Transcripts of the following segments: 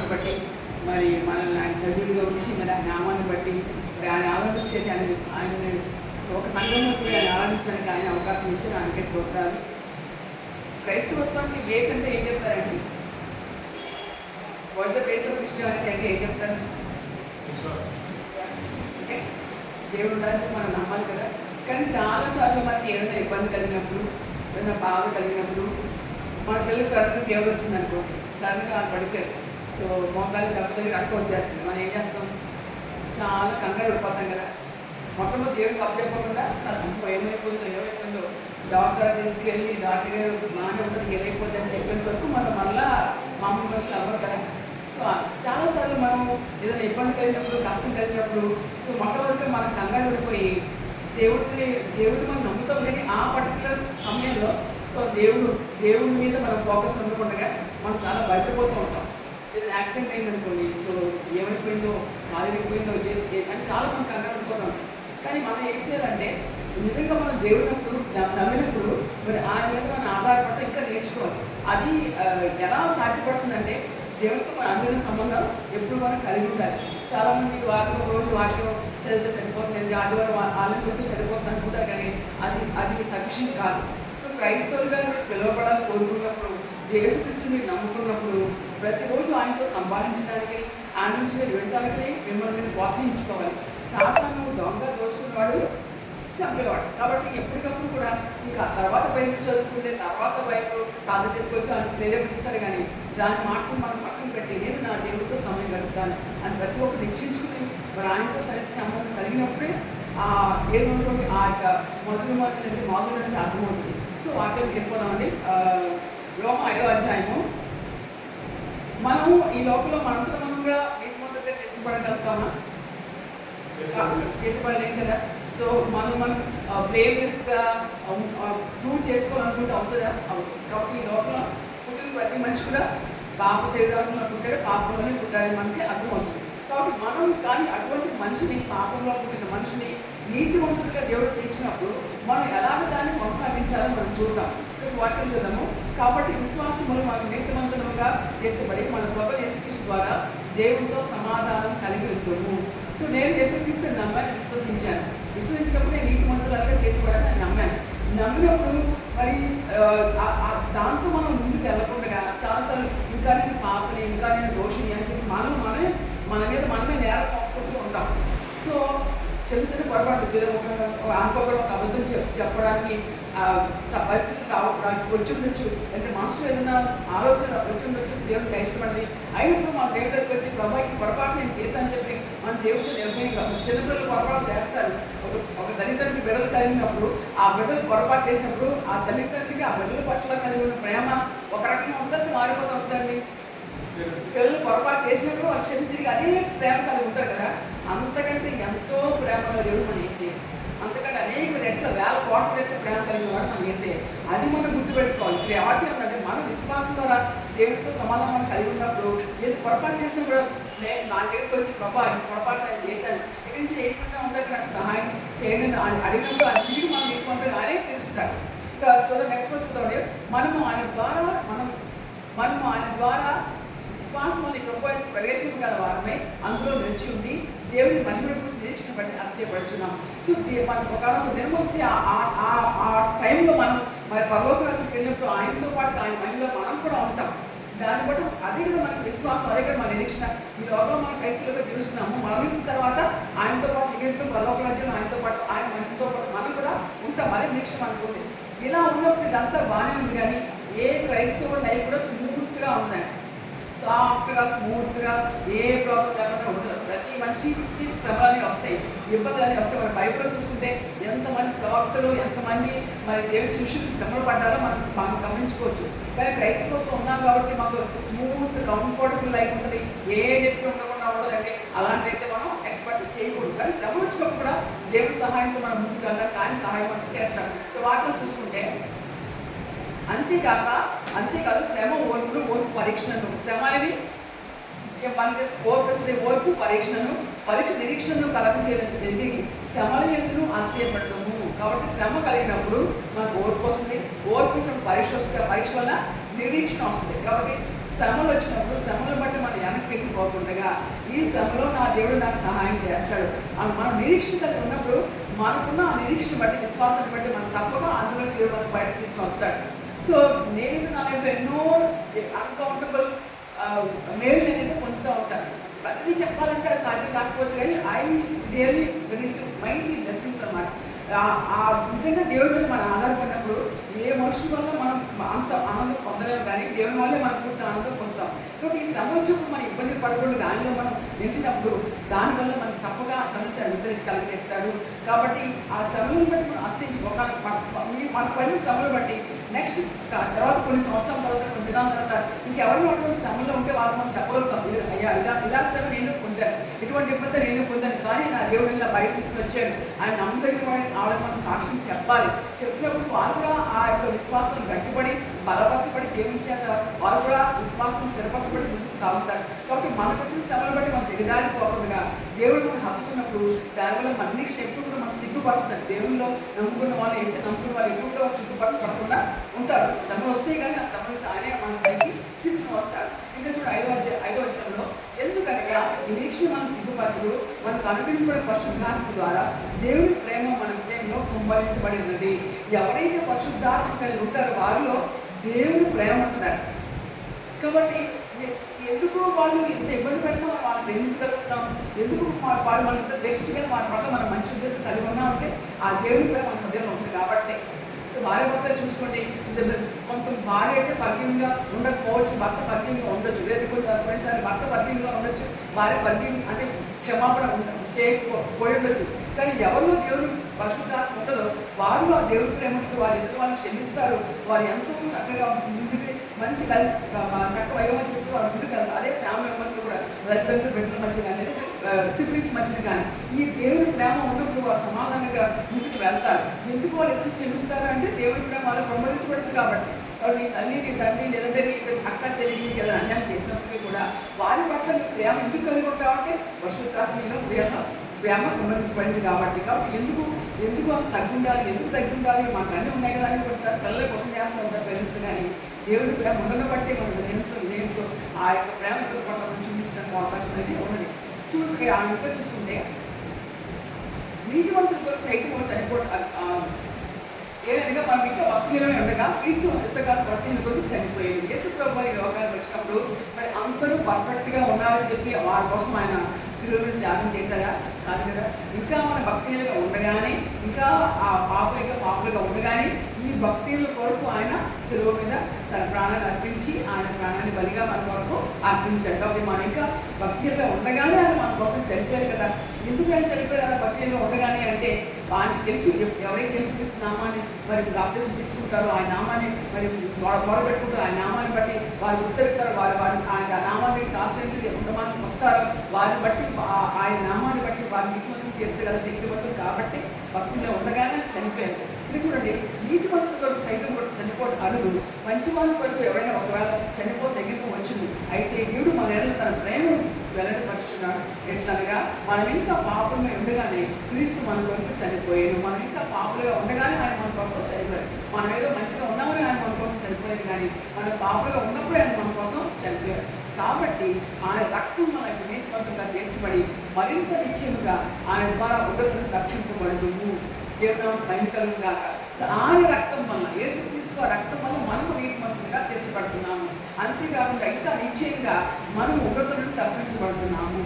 నామాన్ని బట్టి మరి మనల్ని ఆయన సజీవులుగా ఉంచి మరి ఆయన నామాన్ని బట్టి మరి ఆయన ఆరాధించేది ఆయన ఒక సంఘంలో పోయి ఆయన ఆరాధించడానికి ఆయన అవకాశం ఇచ్చి ఆయనకే స్తోత్రాలు. క్రైస్తవత్వానికి బేస్ అంటే ఏం చెప్తారండి? What the base of Christianity అంటే ఏం చెప్తారు? అంటే దేవుడు ఉండాలని మనం నమ్మాలి కదా. కానీ చాలాసార్లు మనకి ఏదైనా ఇబ్బంది కలిగినప్పుడు, ఏదైనా బాధ కలిగినప్పుడు, మన పిల్లలకి సడన్గా ఫీవర్ వచ్చిందనుకో, సడన్గా పడిపోయారు, సో మోకాలు దెబ్బతకి రక్తం వచ్చేస్తుంది, మనం ఏం చేస్తాం? చాలా కంగారు పడిపోతాం కదా. మొట్టమొదటి దేవుడికి అప్పచెప్పకుండా ఏమైపోయిందో డాక్టర్ తీసుకెళ్ళి డాక్టర్ గారు బాగానే ఉంటుంది ఏమైపోద్ది అని చెప్పిన వరకు మనం మళ్ళీ మామూలు మనుషులు అవ్వరు కదా. సో చాలాసార్లు మనం ఏదైనా ఇబ్బంది కలిగినప్పుడు, కష్టం కలిగినప్పుడు, సో మొట్టమొదటిగా మనం కంగారు పడిపోయి దేవుడిని మనం నమ్ముతాం. కానీ ఆ పర్టికులర్ సమయంలో సో దేవుడి మీద మనం ఫోకస్ ఉండకుండా మనం చాలా భయపడిపోతూ ఉంటాం. ఏదైనా యాక్సిడెంట్ అయిందనుకోండి, సో ఏమైపోయిందో, కాలిపోయిందో అని చాలా మనం కంగారు పడిపోతూ ఉంటాం. కానీ మనం ఏం చేయాలంటే నిజంగా మనం దేవుడినప్పుడు నమ్మినప్పుడు మరి ఆయన మీద మనం ఆధారపడటం ఇంకా నేర్చుకోవాలి. అది ఎలా సాధ్యపడుతుందంటే దేవుడితో మన అందరి సంబంధం ఎప్పుడు మనం కలిగి ఉండాలి. చాలామంది వారం రోజు వాక్యం చదివితే సరిపోతుంది, ఆదివారం ఆలయం వస్తే సరిపోతుంది అనుకుంటారు, కానీ అది సఫిషియెంట్ కాదు. సో క్రైస్తవులుగా పిలువబడాలని కోరుకున్నప్పుడు, యేసుక్రీస్తుని మీరు నమ్ముకున్నప్పుడు ప్రతిరోజు ఆయనతో సంపాదించడానికి, ఆయన నుంచి మీరు వినడానికి మిమ్మల్ని మీరు ప్రోత్సహించుకోవాలి. సాతాను దొంగ దోచుకున్నవాడు, చంపేవాడు. కాబట్టి ఎప్పటికప్పుడు కూడా ఇంకా తర్వాత బైబిల్ చదువుకుంటే తర్వాత బైబిల్ కాదు తీసుకొచ్చి అని ప్రేరేపిస్తారు, కానీ దాని మాటను మనం పక్కన పెట్టి నేను నా దేవుడితో సమయం గడుపుతాను అని ప్రతి ఒక్కరు నిశ్చయించుకుని మరి ఆయనతో సరైన సంబంధం కలిగినప్పుడే ఏముంటుంది ఆ యొక్క మొదటి మాధురు అంటే అర్థమవుతుంది. సో వాటికి వెళ్ళిపోదామండి. యోహా 5వ అధ్యాయము. మనము ఈ లోకంలో మనంతరంగా నీతిమంతులుగా తీర్చబడగలుగుతామా? తీర్చబడలేం కదా. సో మనం బ్లేమ్లెస్గా ప్రూవ్ చేసుకోవాలనుకుంటే అవుతుందా? అవుతుంది. కాబట్టి ఈ లోపల పుట్టిన ప్రతి మనిషి కూడా పాప శరీరంలో పుట్టాడు, పాపంలోనే పుట్టాలని మనకి అర్థమవుతుంది. కాబట్టి మనం కానీ అటువంటి మనిషిని, పాపంలో పుట్టిన మనిషిని నీతివంతుడిగా దేవుడు తీర్చినప్పుడు మనం ఎలాగ దాన్ని కొనసాగించాలో మనం చూద్దాం. వాక్యం చూద్దాము. కాబట్టి విశ్వాసములు మనం నీతివంతులుగా తీర్చబడి మన ప్రభు యేసుక్రీస్తు ద్వారా దేవుడితో సమాధానం కలిగి ఉంటాము. సో నేను యేసుక్రీస్తుని నమ్మాను, విశ్వసించినప్పుడు నేను నీతిమంతులుగా తీర్చబడాలని నమ్మినప్పుడు మరి దాంతో మనం ముందుకు వెళ్ళకుండా చాలాసార్లు ఇంకా నేను పాపని, ఇంకా నేను దోషిని అని చెప్పి మన మీద మనమే నేరం మోపుకుంటూ ఉంటాం. సో చిన్న పొరపాటు అనుకోవడం, ఒక అబద్ధం చెప్పడానికి పరిస్థితులు రావడానికి వచ్చి ఉండొచ్చు, అంటే మనసులో ఏదైనా ఆలోచన వచ్చి ఉండొచ్చు, దేవుడికి ఇష్టపడింది అయినప్పుడు మన దేవుడి దగ్గరికి వచ్చి ప్రభా ఈ పొరపాటు నేను చేశాను చెప్పి మన దేవుడితో నిర్ణయంగా. చిన్నపిల్లలు పొరపాటు చేస్తారు. ఒక తల్లిదండ్రులు బిడ్డలు కలిగినప్పుడు ఆ బిడ్డలు పొరపాటు చేసినప్పుడు ఆ తల్లిదండ్రులకి ఆ బిడ్డల పట్ల కలిగి ఉన్న ప్రేమ ఒక రకంగా ఉంటుంది, మారిపోతూ ఉంటుందండి. పిల్లలు పొరపాటు చేసినప్పుడు వాళ్ళు క్షమి తిరిగి అదే ప్రేమ కలిగి ఉంటారు కదా. అంతకంటే ఎంతో ప్రేమలో దేవుడు మనం వేసేది, అంతకంటే అనేక రెట్ల వేల కోట్ల రెట్ల ప్రేమ కలిగిన వాడు మనం వేసేది. అది మనం గుర్తుపెట్టుకోవాలి. ఇప్పుడు ఎవరికి ఉందంటే మన విశ్వాసం ద్వారా దేవుడితో సమాధానం కలిగి ఉన్నప్పుడు ఏది పొరపాటు చేసినా కూడా నా దగ్గరికి వచ్చి ప్రభా పొరపాటు నేను చేశాను, ఇక్కడి నుంచి ఏకుండా ఉండక నాకు సహాయం చేయండి అడిగినప్పుడు అది తిరిగి మనం ఎక్కువ ఆయనే తెలుస్తాడు. ఇంకా చూడండి, నెక్స్ట్ చూద్దామండి. మనము ఆయన ద్వారా విశ్వాసం ప్రభుత్వానికి ప్రవేశం గల వారమై అందులో నిలిచి ఉండి దేవుని మహిమ గురించి నిరీక్షణ బట్టి ఆశ్చర్యపడుచున్నాం. సో మనం ఒక దినం వస్తే ఆ టైంలో మనం మరి పరలోక రాజ్యానికి వెళ్ళినప్పుడు ఆయనతో పాటు ఆయన మహిమలో మనం కూడా ఉంటాం. దాన్ని బట్టి అదే కూడా మనకి విశ్వాసం, అదే కూడా మన నిరీక్షణ. ఈ లోపల మనం క్రైస్తవులుగా తెలుస్తున్నాము, మరణించిన తర్వాత ఆయనతో పాటు మిగిలిన పరలోక రాజ్యంలో ఆయనతో పాటు ఆయన మహిమతో పాటు మనం కూడా ఉంటాం. అదే నిరీక్షణ అనుకుంది. ఇలా ఉన్నప్పుడు ఇదంతా బాగానే ఉంది, కానీ ఏ క్రైస్తవుడు లైఫ్ కూడా స్మూత్గా ఉందండి, సాఫ్ట్గా స్మూత్గా ఏ ప్రాబ్లం లేకుండా ఉండదు. ప్రతి మనిషికి శ్రమలనే వస్తాయి, ఇబ్బందులు అనేవి వస్తాయి. మన బైబిల్లో చూసుకుంటే ఎంతమంది ప్రవక్తలు, ఎంతమంది మరి దేవుడి శిష్యులు శ్రమలు పడ్డారో మనం గమనించుకోవచ్చు. కానీ క్రైస్తవుతో ఉన్నాం కాబట్టి మాకు స్మూత్ కంఫర్టబుల్ లైఫ్ ఉంటుంది, ఏ నొప్పి ఉండకుండా ఉండదండి. అలాంటివైతే మనం ఎక్స్పెక్ట్ చేయకూడదు. కానీ శ్రమ వచ్చినప్పుడు కూడా దేవుడి సహాయంతో మనం ముందుకు వెళ్దాం, కానీ సహాయం అంటే చేస్తాం. వాటిలో చూసుకుంటే అంతేకాదు శ్రమ ఓర్పు పరీక్షను. శ్రమ అనేది మనకి ఓర్పు పరీక్ష నిరీక్షణను కలగజేయడానికి శ్రమల ఎందుకు ఆశ్చర్యపడతాము. కాబట్టి శ్రమ కలిగినప్పుడు మనకు ఓర్పు వస్తుంది, ఓర్పు పరీక్ష వస్తుంది, పరీక్ష వల్ల నిరీక్షణ వస్తుంది. కాబట్టి శ్రమలు వచ్చినప్పుడు శ్రమలు బట్టి మనం వెనక్కి వెళ్ళిపోకుండా ఈ శ్రమలో నా దేవుడు నాకు సహాయం చేస్తాడు అని మనం నిరీక్షణ కలిగి ఉన్నప్పుడు మనకున్న ఆ నిరీక్షణ బట్టి విశ్వాసాన్ని బట్టి మనం తప్పగా అందులో చేయడం మనకు బయట తీసుకుని వస్తాడు. సో నేను నా లైఫ్లో ఎన్నో అన్కౌంటబుల్ మేలు నేనైతే పొందుతూ ఉంటాను. ప్రతిదీ చెప్పాలంటే అది సాధ్యం కాకపోవచ్చు, కానీ ఐ రియల్లీ రిసీవ్ మైండ్లీ బ్లెస్సింగ్స్ అన్నమాట. నిజంగా దేవుడి మీద మనం ఆధారపడినప్పుడు ఏ మనుషుల వల్ల మనం అంత ఆనందం పొందలేము, కానీ దేవుని వల్లే మనం పూర్తి ఆనందం పొందుతాం. కాబట్టి ఈ శ్రమ వచ్చినప్పుడు మనం ఇబ్బంది పడకుండా దానిలో మనం నిలిచినప్పుడు దానివల్ల మనం తప్పగా ఆ శ్రమ ఇద్దరికి కలిగేస్తాడు. కాబట్టి ఆ శ్రమలను బట్టి మనం ఆశించి మన పడిన శ్రమలు బట్టి నెక్స్ట్ తర్వాత కొన్ని సంవత్సరాల తర్వాత కొన్ని దినాల తర్వాత ఇంకెవరిని అటువంటి శ్రమలో ఉంటే వాళ్ళు మనం చెప్పగలుగుతాం, అయ్యా ఇలా శ్రమ నేను పొందాను, ఎటువంటి ఇబ్బంది నేను పొందాను, కానీ నా దేవుడు ఇలా బయట తీసుకుని వచ్చాడు ఆయన నమ్మదగిన వాడిని ఆవిడ మనం సాక్ష్యం చెప్పాలి. చెప్పినప్పుడు వాళ్ళు కూడా ఆ యొక్క విశ్వాసం గట్టిపడి బలపరచబడి దేవుని చేత వాళ్ళు కూడా విశ్వాసం స్థిరపరచబడి ముందుకు సాగుతారు. కాబట్టి మనకు వచ్చిన శ్రమను బట్టి మనం దిగజారిపోకుండా దేవుడు మనం హత్తుకున్నప్పుడు దానివల్ల మనిషి ఎప్పుడు కూడా మనం సిగ్గుపరచుతారు. దేవుల్లో నమ్ముకున్న వాళ్ళు వేస్తే నమ్ముకున్న వాళ్ళు ఎప్పుడు కూడా సిగ్గుపరచబడకుండా ఉంటారు. శ్రమ వస్తే కానీ ఆ శ్రమ నుంచి ఆయనే మన పైకి తీసుకుని వస్తాడు. ఇంకా చూడు ఐదో వచనంలో ఎందుకనగా నిరీక్షణ మనం సిగ్గుపరచడు మనకు అనుగ్రహించబడిన పరిశుద్ధాత్మ ద్వారా దేవుడి ప్రేమ మన హృదయంలో కుమ్మరించబడినది. ఎవరైతే పరిశుద్ధాత్మ కలిగి ఉంటారో వారిలో దేవుడి ప్రేమ ఉంటున్నారు. కాబట్టి ఎందుకు వాళ్ళు ఇంత ఇబ్బంది పెడతాం వాళ్ళు ప్రేమించగలుగుతాం, ఎందుకు వాళ్ళు మన ఇంత బెస్ట్గా వాళ్ళ పట్ల మనం మంచి ఉద్దేశం కలిగి ఉన్నామంటే ఆ దేవుడి ప్రేమ మన హృదయంలో ఉంది కాబట్టి. సో భార్య భర్తలు చూసుకోండి, కొంత భార్య అయితే పర్ఫ్యూమ్గా ఉండకపోవచ్చు, భర్త పర్ఫ్యూమ్గా ఉండొచ్చు, లేదా కొన్నిసారి భర్త పర్ఫ్యూమ్గా ఉండొచ్చు, భార్య పర్ఫ్యూమ్ అంటే క్షమాపణ చేయకపోయి ఉండొచ్చు. కానీ ఎవరు దేవుడు పరిశుద్ధాత్మ ఉంటుందో వారు ఆ దేవుడి ప్రేమ ఉంటుంది, వారు ఎదుటి వాళ్ళని క్షమిస్తారు, వారు ఎంతో చక్కగా ముందుకు మంచి కలిసి చక్క వైభవం చెప్తూ వారు ముందుకు వెళ్తారు. అదే ఫ్యామిలీ మెంబర్స్లో కూడా తల్లిదండ్రులు బిడ్డల మధ్య కానీ సిబ్లింగ్స్ మధ్యన కానీ ఈ దేవుడి ప్రేమ ఉన్నప్పుడు వారు సమాధానంగా ముందుకు వెళ్తారు. ఎందుకు వాళ్ళు ఎందుకు క్షమిస్తారు అంటే దేవుడి ప్రేమ వాళ్ళు ప్రమోదించబడుతుంది కాబట్టి. నీ తల్లి నీ తండ్రి లేదంటే నీ అక్క చెల్లి నీకు ఏదైనా అన్యాయం చేసినప్పటికీ కూడా వారి పట్ల నీ ప్రేమ ఎందుకు కలిగి ఉంటావంటే పరిశుద్ధాత్మలో ప్రేమ ప్రమోదించబడింది కాబట్టి. కాబట్టి ఎందుకు అంత తగ్గుండాలి మాకు అన్నీ ఉన్నాయి కదా అని కొన్నిసారి పిల్లలు క్వశ్చన్ చేస్తూ ఉంటారు పేరెంట్స్. కానీ దేవుడి ప్రేమ ఉండడం బట్టి మనం నేర్చుకో ఆ యొక్క ప్రేమతో పట్ల మనం చూపించడానికి అవకాశం అనేది ఉన్నది. ఆ ఇంకా చూసుకుంటే నీతివంతుల కొరకు సైతం చనిపోవడం ఏదైనా మనం ఇంకా భక్తిహీనమే ఉండగా క్రీస్తు ఎంతగా భక్తిని కొరకు చనిపోయింది. యేసు ప్రభువు ఈ లోకానికి వచ్చినప్పుడు మరి అందరూ పర్ఫెక్ట్గా ఉన్నారని చెప్పి వారి కోసం ఆయన శిలువ మీద త్యాగం చేశారా? కాదు కదా. ఇంకా మన భక్తిహీనంగా ఉండగానే ఇంకా ఆ పాపులుగా ఉండగానే ఈ భక్తిహీనుల కొరకు ఆయన శిలువ మీద తన ప్రాణాన్ని అర్పించి ఆయన ప్రాణాన్ని బలిగా మన కొరకు అర్పించాడు. కాబట్టి మనం ఇంకా భక్తిగా ఉండగానే ఆయన మన కోసం చనిపోయారు కదా. ఎందుకు ఆయన చనిపోయారు అలా భక్తిగా ఉండగానే అంటే ఆయనకి తెలుసు ఎవరైతే యేసుక్రీస్తు నామాన్ని మరి బాప్తిజం తీసుకుంటారో ఆయన నామాన్ని మరి మొదలుపెట్టుకుంటారు, ఆయన నామాన్ని బట్టి వారు ఉత్తరిస్తారు, వారు ఆయన నామాన్ని ఆశ్రయించి ఉండమానికి వస్తారు, వారిని బట్టి ఆయన నామాన్ని బట్టి వారి నీతిమంతులు తీర్చగల శక్తివంతులు కాబట్టి భక్తుల్లో ఉండగానే చనిపోయారు. ఇది చూడండి, నీతిమంతుల కొరకు సైతం కూడా చనిపోవడం అరుదు, మంచివాళ్ళ కొరకు ఎవరైనా ఒకవేళ చనిపోతే తగ్గింపవచ్చును. అయితే దేవుడు మన ఎడల తన ప్రేమను వెల్లడిపరుచున్నాడు. ఎట్లనగా మనం ఇంకా పాపంగా ఉండగానే క్రీస్తు మన కొరకు చనిపోయాడు. మనం ఇంకా పాపులుగా ఉండగానే ఆయన మన కోసం చనిపోయాడు. మనం ఏదో మంచిగా ఉన్నామని ఆయన మన కోసం చనిపోయాడు, కానీ మన పాపులుగా ఉన్నప్పుడు ఆయన మన కోసం చనిపోయాడు. కాబట్టి ఆయన రక్తం మనకు నీతిమంతులుగా తీర్చబడి మరింత నిశ్చయముగా ఆయన ద్వారా ఉండటం రక్షింపబడదు. దేవుడు భయంకరం కాక. ఆయన రక్తం వల్ల యేసుక్రీస్తు రక్తం వల్ల మనము నీతిమంతులుగా తీర్చబడుతున్నాము. అంతేకాకుండా ఇంకా నిశ్చయంగా మనం ఉండటం తప్పించబడుతున్నాము.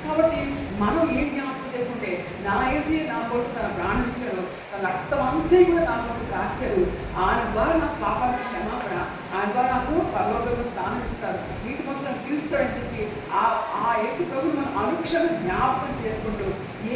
కాబట్టి మనం ఏం జ్ఞాపకం చేసుకుంటే నా యేసే నా కొరకు తన ప్రాణం ఇచ్చాడు, తన రక్తం అంతే కూడా నా కొరకు కార్చాడు. ఆయన ద్వారా నాకు పాపానికి క్షమాపణ, ఆయన ద్వారా నాకు పరలోకంలో స్థానం ఇస్తారు, నీతిమంతులను పిలుస్తాడని చెప్పి ఆ యేసు ప్రభుని మనం అనుక్షణం జ్ఞాపకం చేసుకుంటూ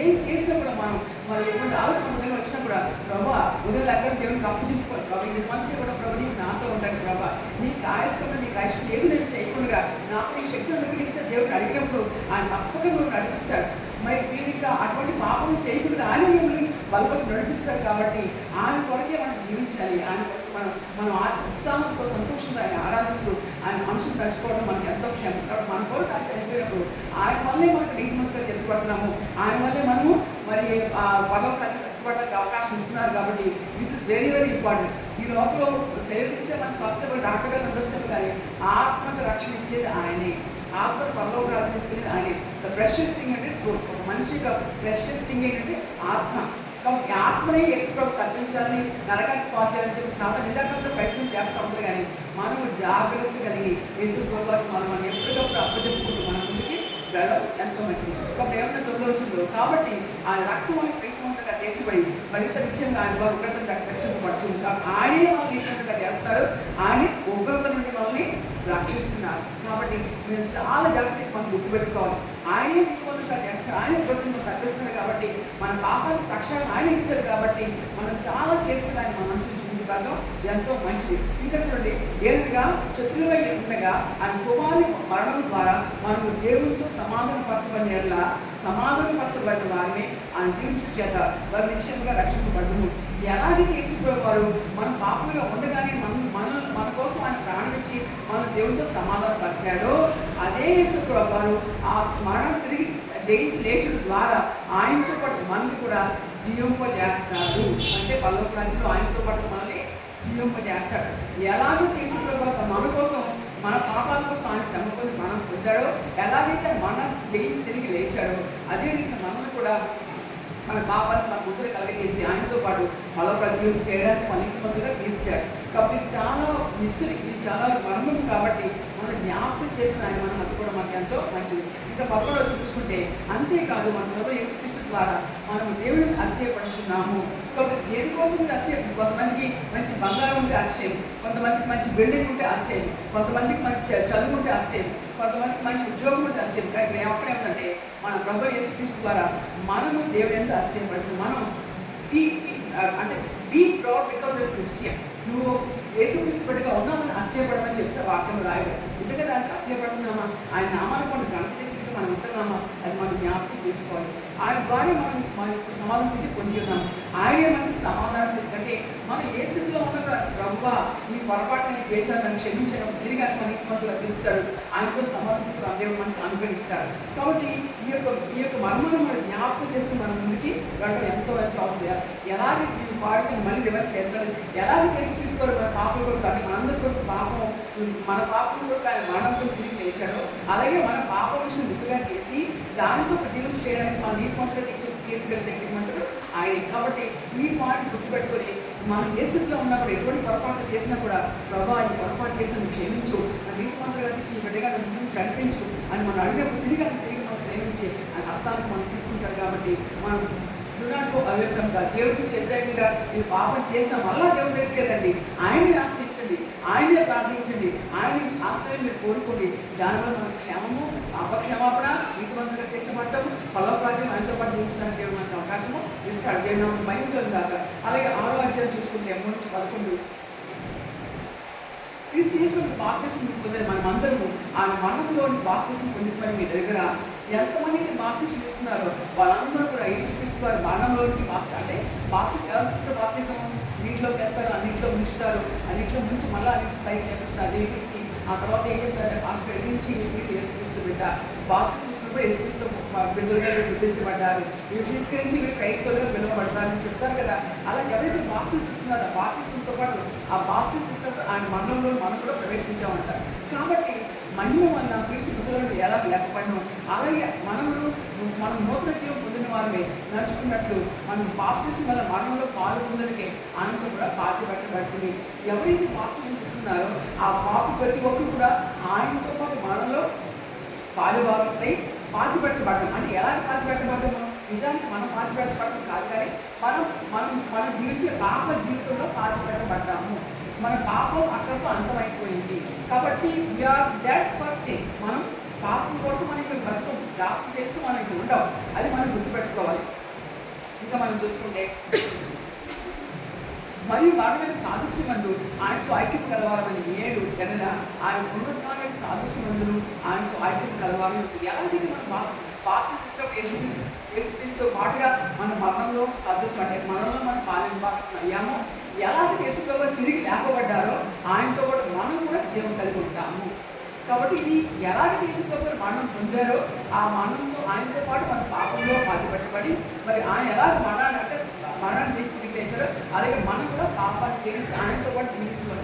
ఏం చేసినా కూడా మనం ఎటువంటి ఆలోచన ఉదయం వచ్చినా కూడా ప్రభా ఉదయం దగ్గర దేవునికి అప్పు చెప్పుకోవాలి. ప్రభా ఇది మంత్రి కూడా ప్రభు నీకు నాతో ఉండాలి, ప్రభా నీకు ఆయుష్కుండా నీకు ఆయుష్ ఏది నేను చేయకుండా నాకు నీ శక్తిని అనుగ్రహించే దేవుడిని అడిగినప్పుడు ఆయన తప్పక నువ్వు నడిపిస్తాడు. మరి మీరు ఇంకా అటువంటి పాపం చేయకుండా ఆయన మిమ్మల్ని బలపరిచి నడిపిస్తాడు. కాబట్టి ఆయన కొరకే మనం జీవించాలి. ఆయన మనం ఉత్సాహంతో సంతోషంగా ఆయన ఆరాధిస్తూ ఆయన మనసును నడుచుకోవడం మనకి ఎంతో క్షేమం. కాబట్టి మన కొరకు ఆయన చనిపోయినప్పుడు ఆయన వల్లే మనకు నీతిమంతులుగా చేర్చబడుతున్నాము. ఆయన వల్లే మనము మరి పదవ రక్షించబడడానికి అవకాశం ఇస్తున్నారు కాబట్టి this is very very important. ఈ లోపల శరీరించే మనకు స్వస్థపడి డాక్టర్ గారు ఉండొచ్చు, కానీ ఆత్మకు రక్షణ ఇచ్చేది ఆయనే, ఆత్మకు పరలోక రాజు తీసుకెళ్ళేది ఆయనే. ద ప్రెషియస్ థింగ్ అంటే సోల్. ఒక మనిషికి ప్రెషియస్ థింగ్ ఏంటంటే ఆత్మ. కాబట్టి ఆత్మనే యేసుప్రభు కల్పించాలని, నరకానికి పాల్చాలని చెప్పి సాధారణ నిరాకంగా ప్రయత్నం చేస్తూ ఉంటుంది. కానీ మనము జాగ్రత్త కలిగి యేసుప్రభుకి మనం ఎప్పటికప్పుడు అప్పచెప్పుకుంటూ మన ముందుకి వెళ్ళడం ఎంతో మంచిది. కాబట్టి ఏమన్నా తొలగించిందో కాబట్టి ఆ రక్తం మనకి ప్రీతివంతంగా తీర్చబడి మరింత నిత్యంగా ఆయన వారు ఉగ్రతను రక్షించబడుతుంది. ఆయనే మనల్ని ఇచ్చినట్టుగా చేస్తారు, ఆయనే ఉగ్రత నుండి మనల్ని రక్షిస్తున్నారు. కాబట్టి మీరు చాలా జాగ్రత్తగా మనం గుర్తుపెట్టుకోవాలి. ఆయనే ప్రీతివంతంగా చేస్తారు, ఆయన ఉగ్రతను తగ్గిస్తున్నారు. కాబట్టి మన పాపానికి రక్షణ ఆయన ఇచ్చారు. కాబట్టి మనం చాలా కేర్ఫుల్గా ఆయన మన మనసుని చూపించడం ఎంతో మంచిది. ఇంకా చూడండి, ఏదైనా శత్రువుగా ఉండగా ఆయన కుమారుని మరణం ద్వారా మనము దేవునితో సమాధానపరచబడిన వారిని ఆయన జీవించిన చేత వారి నిశ్చయంగా రక్షించబడును. ఎలాగైతే యేసుప్రభు వారు మన పాపంగా ఉండగానే మన కోసం ఆయన ప్రాణం ఇచ్చి మన దేవునితో సమాధానపరిచాడో, అదే యేసుప్రభు వారు ఆ మరణం తిరిగి జయించి లేచడం ద్వారా ఆయనతో పాటు మనల్ని కూడా జీవింపజేస్తాడు. అంటే పరలోక రాజ్యంలో ఆయనతో పాటు మనల్ని జీవింపజేస్తాడు. ఎలాగైతే యేసుప్రభు మన కోసం, మన పాపాల కోసం ఆయన శ్రమ పొంది మనం పొందాడో, ఎలాగైతే మనం జయించి తిరిగి లేచాడో, అదే రీతిలో మనల్ని కూడా మన పాపాన్ని మన ముద్ర కలగజేసి ఆయనతో పాటు పరలోక జీవితం చేయడానికి మన నీతిమంతులుగా తీర్చాడు. కాబట్టి ఇది చాలా మిస్టరీ, ఇది చాలా మర్మం. కాబట్టి మనం జ్ఞాపకం చేసిన ఆయన మనం హత్తుకోవడం మనకి ఎంతో మంచిది. ఇంకా పక్కన చూసుకుంటే అంతేకాదు, మన ప్రభు యేసుక్రీస్తు ద్వారా మనం దేవుడిని అతిశయపడుచున్నాము. కాబట్టి దేనికోసం కొంతమందికి మంచి బంగారం ఉంటే అతిశయం, కొంతమందికి మంచి బిల్డింగ్ ఉంటే అతిశయం, కొంతమందికి మంచి చదువు ఉంటే అతిశయం, కొంతమందికి మంచి ఉద్యోగం ఉంటే అతిశయం. కానీ ఏమంటే మన ప్రభు యేసుక్రీస్తు ద్వారా మనము దేవుని ఎంత అతిశయపడుచు. మనం అంటే be proud because of Christian. నువ్వు యేసుక్రీస్తు బిడ్డగా ఉన్నామని అతిశయపడమని చెప్తే వాక్యం రాయడం. నిజంగా దానికి అతిశయపడుతున్నామా? ఆయన నామాన్ని మనం ఘనత తెచ్చుకుంటే మనం ఉంటున్నామా? అది మనం జ్ఞాపకం చేసుకోవాలి. ఆయన ద్వారా మనం మన యొక్క సమాధాన స్థితి పొంది ఉన్నాం. ఆయనే మనకి సమాధాన స్థితి. అంటే మనం ఏ స్థితిలో ఉన్నా ప్రభువా ఈ పొరపాటు నేను చేశాను, నన్ను క్షమించడం, తిరిగి ఆయన మన మంత్రులు తెలుస్తాడు. ఆయనతో సమాధాన స్థితిలో దేవుడు మనకి అనుగ్రహిస్తాడు. కాబట్టి ఈ యొక్క మర్మాన్ని మనం జ్ఞాపకం చేసుకుని మన ముందుకి వెళ్ళడం ఎంతో అవసరం. ఎలాగే ఈ పాటని మళ్ళీ రివర్స్ చేస్తాడు, ఎలాగే చేసి తీసుకోవాలి మన పాపం కొరకు. అంటే మనందరి కొరకు పాపం, మన పాపం కొరకు ఆయన మరణంతో తిరిగి లేచాడు. అలాగే మన పాప విషయం గుర్తుగా చేసి దానితో జీవితం చేయడానికి మన నీతిమంతులుగా తీర్చగల శక్తిమంతుడు ఆయన. కాబట్టి ఈ పాయింట్ గుర్తుపెట్టుకొని మనం ఏ స్థితిలో ఉన్నప్పుడు ఎటువంటి పొరపాట్లు చేసినా కూడా ప్రభా ఈ పొరపాటు చేసిన క్షమించు, నా నీతిమంతులుగా తీర్చి ఈ బిడ్డగా నడిపించు అని మనం అడిగినప్పుడు తిరిగి మనం ప్రేమించి ఆయన హస్తానికి మనం తీసుకుంటారు. కాబట్టి మనం దునాకు అవ్యక్తంగా దేవుడికి వ్యతిరేకంగా మీరు పాపం చేసిన మళ్ళా దేవుడి దగ్గరికి వెళ్ళండి, ఆయన్ని ఆశ్రయించండి, ఆయనే ప్రార్థించండి, ఆయన ఆశ్రయం మీరు కోరుకోండి. దానివల్ల మనకు క్షేమము, అపక్షమాపణ, నీతిమంతులుగా తీర్చబడటం, ఫలోపాధ్యం ఆయనతో పాటు జీవించడానికి దేవుడు మనకు అవకాశము ఇస్తాడు. దేవుడు మహించడం దాకా. అలాగే 6వ అధ్యాయం చూసుకుంటే 3 నుంచి 11 క్రీస్తు యేసుకు బాప్తిసం పొందిన మనమందరము ఆయన మరణంలోని బాప్తిసం పొందుతామని మీ దగ్గర ఎంతమందికి బాప్తిసం ఇస్తున్నారో వాళ్ళందరూ కూడా యేసుక్రీస్తు వారి మరణంలోనికి అంటే బాప్తిసం నీటిలోకి వెళ్తారు, అన్నింటిలో ముంచుతారు, అన్నింటిలో ముంచి మళ్ళీ అన్నింటి పైకి లేపిస్తారు, లేపించి ఆ తర్వాత ఏం చెప్తారంటే పాస్టర్ ఎదిరించి వీళ్ళు యేసుక్రీస్తు బిడ్డ బాప్తిసం తీసుకున్నప్పుడు యేసుక్రీస్తు బిడ్డలుగా గుర్తించబడ్డారు, వీళ్ళు స్వీకరించి వీళ్ళు క్రైస్తవులుగా పిలువబడతారని చెప్తారు కదా. అలా ఎవరైతే బాప్తిసం తీసుకున్నారో ఆ బాప్తిసంతో పాటు ఆ బాప్తిసం తీసుకున్నప్పుడు ఆయన మరణంలో మనం కూడా ప్రవేశించామంటారు. కాబట్టి మహిమ వల్ల క్రీస్తు మృతులను ఎలా లేకపోయినా అలాగే మనం నూతన జీవం పొందిన వారిని నడుచుకున్నట్లు మనం బాప్తిసం వల్ల మరణంలో పాల్గొందరికే ఆయనతో కూడా పాతి పెట్టబడుతుంది. ఎవరైతే బాప్తిసం తీసుకున్నారో ఆ పాపి ప్రతి ఒక్కరు కూడా ఆయనతో పాటు మనలో పాలుభావిస్తాయి. పాతి పెట్టబడడం అంటే ఎలాంటి పాతి పెట్టబడ్డాము? నిజానికి మనం పాతి పెట్టబడడం కాదు, కానీ మనం జీవించే పాప జీవితంలో పాతి పెట్టబడ్డాము. మన పాపం అక్కడితో అంతమైపోయింది. కాబట్టి వీఆర్ డెడ్ ఫర్ సిన్. మనం పాపం కొరకు మనం ఇక్కడ బ్రతుకు జ్ఞాపకం చేస్తూ మనం ఇక్కడ ఉండవు, అది మనం గుర్తుపెట్టుకోవాలి. ఇంకా మనం చూసుకుంటే మరియు వారి మీద సాదృశ్యమందు ఆయనతో ఐక్యం కలవాలని 7 నెలల ఆయన పునరుద్ధానికి సాదృశ్యమందులు ఆయనతో ఐక్యం కలవాలని ఉంటుంది. ఎలాగైతే మనం బాప్తిసం యేసుక్రీస్తుతో పాటుగా మన మరణంలో సాదృశ్యం అంటే మరణంలో మనం పాలింపాల్సిన అయ్యామో, ఎలాగైతే యేసుప్రభువు తిరిగి లేపబడ్డారో ఆయనతో కూడా మనం కూడా జీవం కలిగి ఉంటాము. కాబట్టి ఇది ఎలాగైతే యేసుప్రభువు మరణం పొందారో ఆ మరణంతో ఆయనతో పాటు మన పాపంలో పాతిపెట్టబడి మరి ఆయన ఎలాగ మరణాన్ని అంటే మరణాన్ని జీవించారో అలాగే మనం కూడా పాపాన్ని చేయించి ఆయనతో పాటు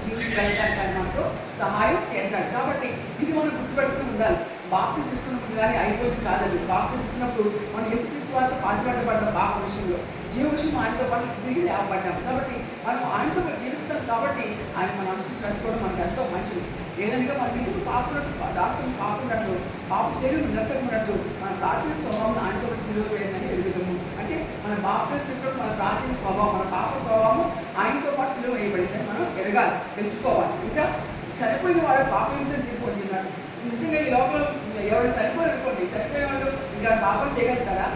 జీవించగలగడానికి ఆయన మనకు సహాయం చేశాడు. కాబట్టి ఇది మనం గుర్తుపెట్టుకుని ఉండాలి. బాప్తిజం తీసుకున్నప్పుడు కానీ అయిపోయింది కాదండి. బాప్తిజం తీసుకున్నప్పుడు మనం యేసుక్రీస్తు వారితో పాతిపెట్టబడ్డ పాప విషయంలో, జీవ విషయం ఆయనతో పాటు తిరిగి లేవబడ్డాం. కాబట్టి మనం ఆయనతో పాటు జీవిస్తాం కాబట్టి ఆయన మన అనుసరించి నడుచుకోవడం మనకు ఎంతో మంచిది. ఏదైనా మనం ఎందుకు పాపునట్టు దాసం కాకున్నట్లు పాప శరీరం నిరతకున్నట్లు మన ప్రాచీన స్వభావం ఆయనతో పాటు సిలువ వేయదని ఎదుగుతాము. అంటే మన బాప్తిజం తీసుకున్నప్పుడు మన ప్రాచీన స్వభావం, మన పాప స్వభావం ఆయనతో పాటు సిలువ వేయబడిందని మనం ఎరగాలి, తెలుసుకోవాలి. ఇంకా చనిపోయిన వాడు పాప నిమిత్తం తీర్పు పొందినాడు. నిజంగా ఈ లోపల ఎవరు చనిపోయారు అనుకోండి, చనిపోయిన వాళ్ళు ఇంకా పాపం చేయగలుగుతారా?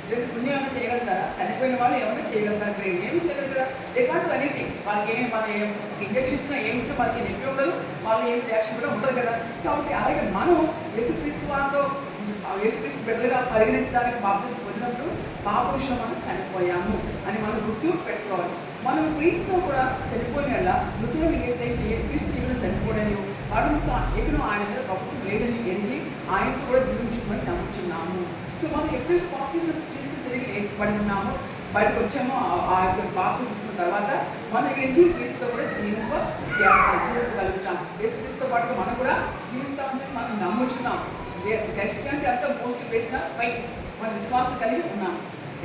లేదా పుణ్యం ఏమైనా చేయగలుగుతారా? చనిపోయిన వాళ్ళు ఏమైనా చేయగలుగుతారు? ఏమి చేయగలుగుతారా? లేకపోతే అనేది వాళ్ళకి ఏమి మన ఇంజక్షన్ ఇచ్చినా ఏమి ఇచ్చినా వాళ్ళకి నొప్పి ఉండదు, వాళ్ళు ఏం రియాక్షన్ కూడా ఉండదు కదా. కాబట్టి అలాగే మనం యేసుక్రీస్తు వారితో యేసుక్రీస్తు బిడ్డలుగా పరిగణించడానికి బాప్తిజం పొందినప్పుడు పాప విషయం మనం చనిపోయాము అని మనం గుర్తు పెట్టుకోవాలి. మనం క్రీస్తుతో కూడా చనిపోయిన మృతులను నిర్దేశించిన ఏ క్రీస్తు జీవితం చనిపోవడానికి వాడు ఎగును ఆయన మీద ప్రభుత్వం లేదని ఎరిగి ఆయనతో కూడా జీవించమని నమ్ముచున్నాము. సో మనం ఎప్పుడైతే బాప్తిజం తీసుకుని తిరిగి ఏర్పడి ఉన్నామో, బయటకు వచ్చామో, ఆ యొక్క బాప్తిజం తీసుకున్న తర్వాత మన గురించి క్రీస్తుతో కూడా జీవించగలుగుతాం. యేసుక్రీస్తుతో పాటుగా మనం కూడా జీవిస్తామని చెప్పి మనం నమ్ముచున్నాం. క్రిస్టియానిటీ అంతా మోస్ట్ బేస్డ్ ఆన్ ఫెయిత్, మన విశ్వాసం కలిగి ఉన్నాం.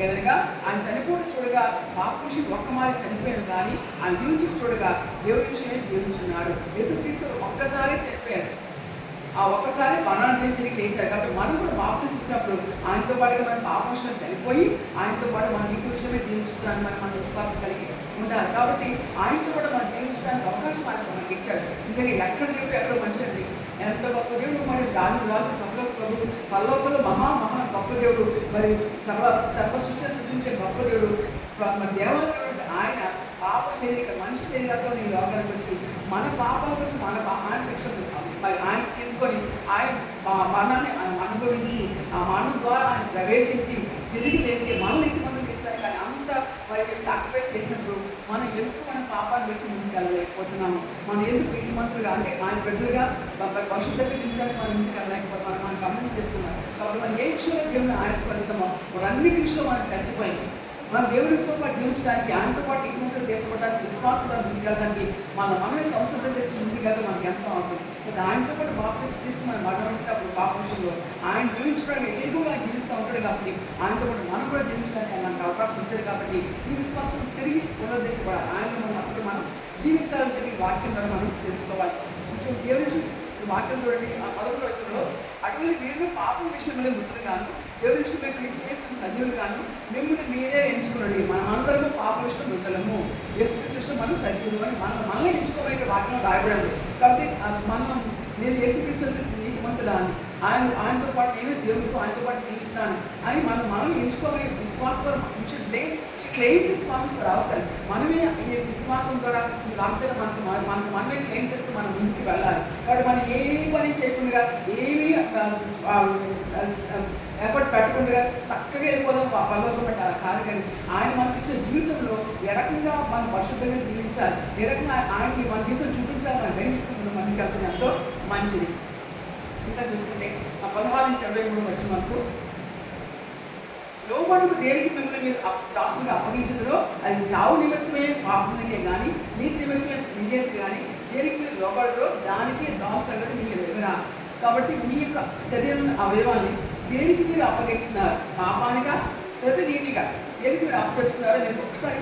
ఏదనగా ఆయన చనిపోవడం చూడగా పాప విషయం ఒక్కమారి చనిపోయాడు, కానీ ఆయన జీవించి చూడగా దేవుడి విషయమే జీవించున్నాడు. యేసుక్రీస్తు ఒక్కసారి చనిపోయారు, ఆ ఒక్కసారి మరణాన్ని తిరిగి లేచారు. కాబట్టి మనం కూడా బాప్తిజం తీసుకున్నప్పుడు ఆయనతో పాటుగా మనం పాప విషయం చనిపోయి ఆయనతో పాటు మన నీతి విషయమే జీవించుతానికి మన విశ్వాసం కలిగి ఉండాలి. కాబట్టి ఆయనతో కూడా మనం జీవించడానికి అవకాశం ఆయన మనకి ఇచ్చాడు. నిజంగా ఎక్కడ దేవుడు ఎక్కడ మనిషి అండి, ఎంత గొప్ప దేవుడు, మరి రాజు ప్రభు పల్లోపలు మహా గొప్ప దేవుడు, మరి సర్వ సృష్టిని సృష్టించే గొప్ప దేవుడు, మరి దేవాలయం ఆయన పాప శరీర మనిషి శరీరంతో నీ లోకానికి వచ్చి మన పాపాలను ఆయన శిక్షను మరి ఆయన తీసుకొని ఆయన మరణాన్ని అనుభవించి ఆ మరణం ద్వారా ఆయన ప్రవేశించి తిరిగి లేచి మన ఇంటి మనం చేశారు. కానీ అంత మరి సాక్రిఫైస్ చేసినప్పుడు మనం ఎందుకు మన పాపాన్ని వచ్చి ముందుకు వెళ్ళలేకపోతున్నాము? మనం ఎందుకు ఇంటి మంత్రులుగా అంటే ఆయన ప్రజలుగా పరిశుద్ధంగా జీవించడానికి మనం ఇంటికి వెళ్ళలేకపోతున్నాం, మనం గమనం చేస్తున్నాం. కాబట్టి మనం ఏ విషయంలో దేవుని ఆయాసపరుస్తామో అన్నిటి విషయంలో మనం చచ్చిపోయింది. మన దేవుడితో పాటు జీవించడానికి ఆయనతో పాటు ఇతిమంతులు తీర్చబడడానికి విశ్వాసంతో ముందుకెళ్ళడానికి మనమే సంశోధన చేసి ముందుకెళ్ళడం మనకి ఎంతో అవసరం. అయితే ఆయనతో పాటు బాప్తిజం తీసుకుని మనం మరణించినప్పుడు పాప విషయంలో ఆయన జీవించడానికి ఎక్కువగా జీవిస్తూ ఉంటాడు. కాబట్టి ఆయనతో పాటు మనం కూడా జీవించడానికి మనకు అవకాశం ఇచ్చారు. కాబట్టి ఈ విశ్వాసం తిరిగి పునరుద్ధరించబడాలి. ఆయన మనం అప్పుడు మనం జీవించాలని చెప్పి వాక్యం ద్వారా మనం తెలుసుకోవాలి. కొంచెం దేవుడి వాక్యం చూడండి, ఆ 11వ వచనంలో అటువంటి మీరు పాపం విషయంలో మృతులు కాను, దేవుడి విషయంలో క్రీస్తు చేసిన సజీవులు కాను, మిమ్మల్ని మీరే ఎంచుకోండి. మనం అందరము పాప విషయం మృతులము, యేసుక్రీస్తు విషయం మనం సజీవులు అని మనల్ని ఎంచుకోవడానికి వాక్యం రాయబడదు. కాబట్టి నేను యేసుక్రీస్తు నీతిమంతుడాన్ని, ఆయనతో పాటు నేను జీవులతో ఆయనతో పాటు జీవిస్తాను అని మనం ఎంచుకోవాలి. విశ్వాసం claim this promise for our self. మనమే ఈ విశ్వాసం ద్వారా ఈ వాగ్దానం మనమే క్లెయిమ్ చేస్తూ మనం ముందుకు వెళ్ళాలి. కాబట్టి మనం ఏ పని చేయకుండా ఏమీ ఎఫర్ట్ పెట్టకుండా చక్కగా వెళ్ళిపోదాం పల్లవతో బట్టి అలా కాదు. కానీ ఆయన మనకి ఇచ్చిన జీవితంలో ఏ రకంగా మనం పరిశుద్ధంగా జీవించాలి, ఏ రకంగా ఆయనకి మన జీవితం చూపించాలి, మనం గ్రహించుకుంటున్నాం మనకి వెళ్తుంది ఎంతో మంచిది. ఇంకా చూసుకుంటే ఆ 16-23 వచ్చిన మనకు లోబడుకు దేనికి మిమ్మల్ని మీరు దాసులుగా అప్పగించదురో అది చావు నిమిత్తమే పాపమునికే కానీ నీతి నిమిత్తమే విజేతకి కానీ దేనికి మీరు లోబడరో దానికి దాసులుగా మీరు ఎదురా. కాబట్టి మీ యొక్క శరీరం అవయవాన్ని దేనికి మీరు అప్పగిస్తున్నారు? పాపానిగా లేదా నీతిగా? దేనికి మీరు అప్పగిస్తున్నారో మీరు ఒకసారి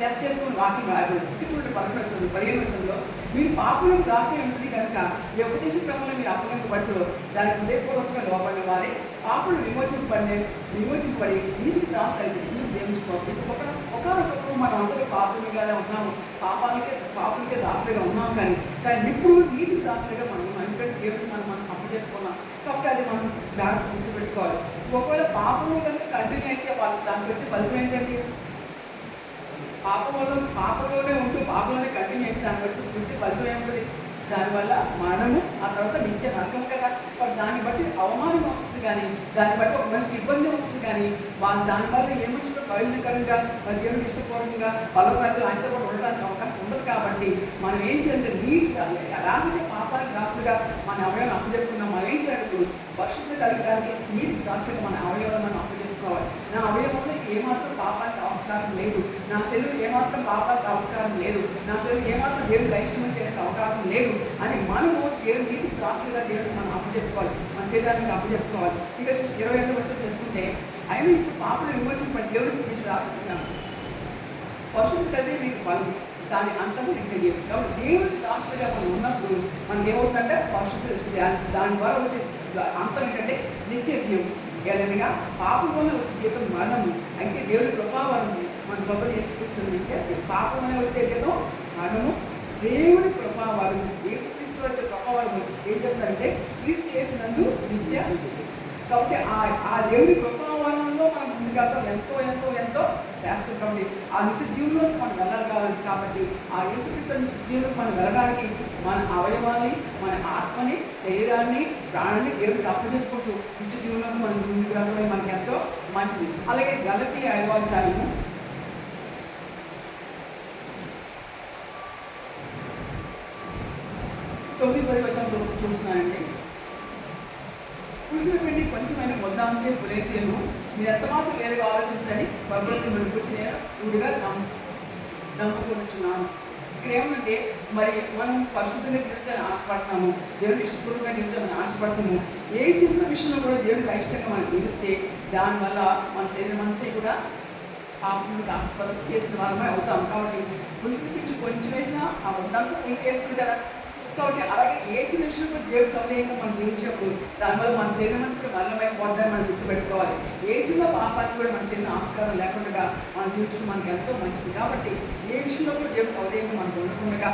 టెస్ట్ చేసుకుని వాక్యం రాయబడింది. ఇప్పుడు 15 వచనంలో మీరు పాపలకు దాస్యం ఉంటుంది కనుక ఉపదేశ క్రమంలో మీరు అప్పగింపబడుతుందో దానికి హృదయపూర్వకంగా లోపడిన వారే పాపలు విమోచింపబడి నీతికి దాసు అయిపోయింది. నీకు దేవుని ఒకనొకప్పుడు మనం అందరూ పాపలుగానే ఉన్నాము, పాపలకే దాసులుగా ఉన్నాము. కానీ ఇప్పుడు నీతికి దాసులుగా మనం ఎందుకంటే దేవుడికి మనం అప్పచెప్పుకున్నాం. కాబట్టి అది మనం దానికి గుర్తుపెట్టుకోవాలి. ఒకవేళ పాపంలో కనుక కంటిన్యూ అయితే వాళ్ళు దానికి వచ్చే ఫలితం ఏంటంటే పాపంలోనే ఉంటూ పాపంలోనే కంటిన్యూ అయితే దానికి వచ్చే ఫలితం ఏముంటుంది? దానివల్ల మరణము, ఆ తర్వాత నిత్య నరకం కదా. దాన్ని బట్టి అవమానం వస్తుంది, కానీ దాన్ని బట్టి ఒక మనిషికి ఇబ్బంది వస్తుంది. కానీ దానివల్ల ఏ మనిషిలో ప్రయోజనకరంగా దేవుడికి ఇష్టపూర్వకంగా బలప్రాజులు ఆయనతో కూడా ఉండడానికి అవకాశం ఉండదు. కాబట్టి మనం ఏం చేయాలంటే నీట్గా ఎలాగైతే పాపానికి దాసులుగా మన అవయవాన్ని అప్పచెప్పుకున్నాం, మనం ఏం చేయాలి? పరిశుద్ధ కలగడానికి నీటికి దాసులుగా మన అవయవాలను మనం అప్పచెప్పు చెప్పుకోవాలి. నా అవయవంలో ఏమాత్రం పాపానికి ఆస్కారం లేదు, నా శరీరం ఏమాత్రం పాపానికి ఆస్కారం లేదు, నా శరీరం ఏమాత్రం దేవుడికి ఇష్టం చేయడానికి అవకాశం లేదు అని మనము దేవుడి నీతికి కాస్ట్గా దేవుడికి మనం అప్పచెప్పుకోవాలి, మన శరీరానికి అప్పచెప్పుకోవాలి. ఇక 22 వచ్చి తెలుసుకుంటే ఆయన ఇప్పుడు పాపల విమోచన పడి దేవుడికి గురించి రాస్తున్నాను. పరిశుద్ధ కలిగే మీకు ఫలం, దాని అంతము నీకు తెలియదు. కాబట్టి దేవుడికి కాస్ట్గా మనం ఉన్నప్పుడు మనకి ఏమవుతుందంటే పరిశుద్ధి వస్తుంది. దాని ద్వారా వచ్చే అంతం ఏంటంటే నిత్య జీవం. ఏదైనా పాపం వల్ల వచ్చే జీవితం మరణము. అయితే దేవుడి కృపావరం మన గొప్ప చేసుకొస్తుంది. పాపం వల్ల వచ్చే జీవితం మరణము, దేవుడి కృపావరం యేసుక్రీస్తు వచ్చే కృపావరం ఏం చెప్తారంటే క్రీస్తు చేసినందు నిత్య జీవం. కాబట్టి ఆ దేవుడి కృపావరణంలో మనం ముందుకెళ్తాం. ఎంతో ఎంతో ఎంతో శాస్త్రం. కాబట్టి ఆ నిత్య జీవుల్లోకి మనం వెళ్ళాలి. కాబట్టి ఆ యేసుక్రీస్తు నిత్య జీవులకు మనం వెళ్ళడానికి మన అవయవాన్ని, మన ఆత్మని, శరీరాన్ని, ప్రాణాన్ని దేవుడికి అప్పచెప్పుకుంటూ నిత్య జీవులకు మనం ముందుకు వెళ్ళడం మనకి ఎంతో మంచిది. అలాగే గలతీ 5వ అధ్యాయము 9-10 వచనం చూస్తున్నానండి. పురుషుల పిండి కొంచెమైన మొద్దాంతే పులేచేను, మీరు ఎంత మాత్రం వేరుగా ఆలోచించని బబుల్ని మనం కూర్చునే ఊడిగా నమ్ముకుంటున్నాను. ఇక్కడ ఏమంటే మరి మనం పరిశుద్ధంగా జీవించాలని ఆశపడుతున్నాము, దేవుడికి ఇష్టపూర్వకంగా జీవించాలని ఆశపడుతున్నాము. ఏ చిన్న విషయంలో కూడా దేవుడికి అయిష్టంగా మనం జీవిస్తే దానివల్ల మన శరీరం అంతా కూడా పాపములకు ఆస్పదం చేసిన వారమే అవుతాం. కాబట్టి పురుషుల పిండి కొంచెం వేసినా ఆ మొద్దంతా పులి చేస్తుంది కదా. కాబట్టి అలాగే ఏ చిన్న విషయం కూడా దేవుడికి అవలేక మనం జీవించినప్పుడు దానివల్ల మన శరీరం అంతా మరణమైపోద్దని మనం గుర్తుపెట్టుకోవాలి. ఏ చిన్న పాపానికి కూడా మన శరీరం ఆస్కారం లేకుండా మనం జీవించడం మనకి ఎంతో మంచిది. కాబట్టి ఏ విషయంలో కూడా దేవుడికి అవలేక మనం ఉండకుండా